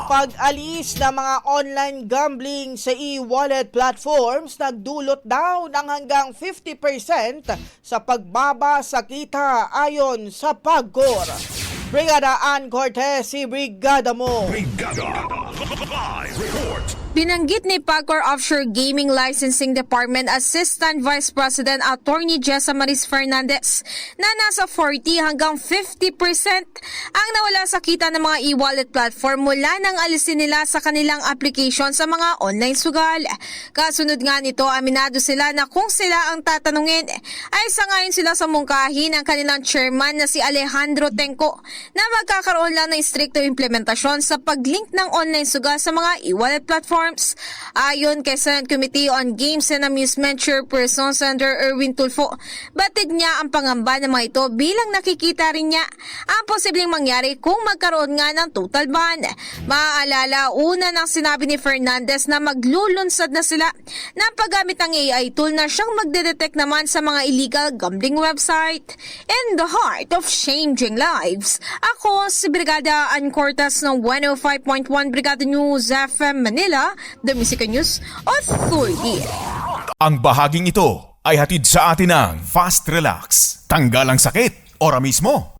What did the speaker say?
Pag-alis ng mga online gambling sa e-wallet platforms nagdulot daw ng hanggang 50% sa pagbaba sa kita ayon sa PAGCOR. Brigada Ann Cortez, si Brigada mo. Brigada Live Report. Binanggit ni PAGCOR Offshore Gaming Licensing Department Assistant Vice President Attorney Jessa Maris Fernandez na nasa 40 hanggang 50% ang nawala sa kita ng mga e-wallet platform mula nang alisin nila sa kanilang application sa mga online sugal. Kasunod nga nito, aminado sila na kung sila ang tatanungin ay sangayon sila sa mungkahi ng kanilang chairman na si Alejandro Tenco na magkakaroon lang ng stricto implementasyon sa paglink ng online sugal sa mga e-wallet platform. Ayon kay Senate Committee on Games and Amusement Chairperson Senator Erwin Tulfo, batid niya ang pangamba ng mga ito bilang nakikita rin niya ang posibleng mangyari kung magkaroon nga ng total ban. Maaalala, una nang sinabi ni Fernandez na maglulunsad na sila ng paggamit ng AI tool na siyang magdedetect naman sa mga illegal gambling website. In the heart of changing lives, ako si Brigada Ann Cortez ng 105.1 Brigada News FM Manila, The Music News Authority. Ang bahaging ito ay hatid sa atin ng Fast Relax. Tanggal ang sakit, ora mismo.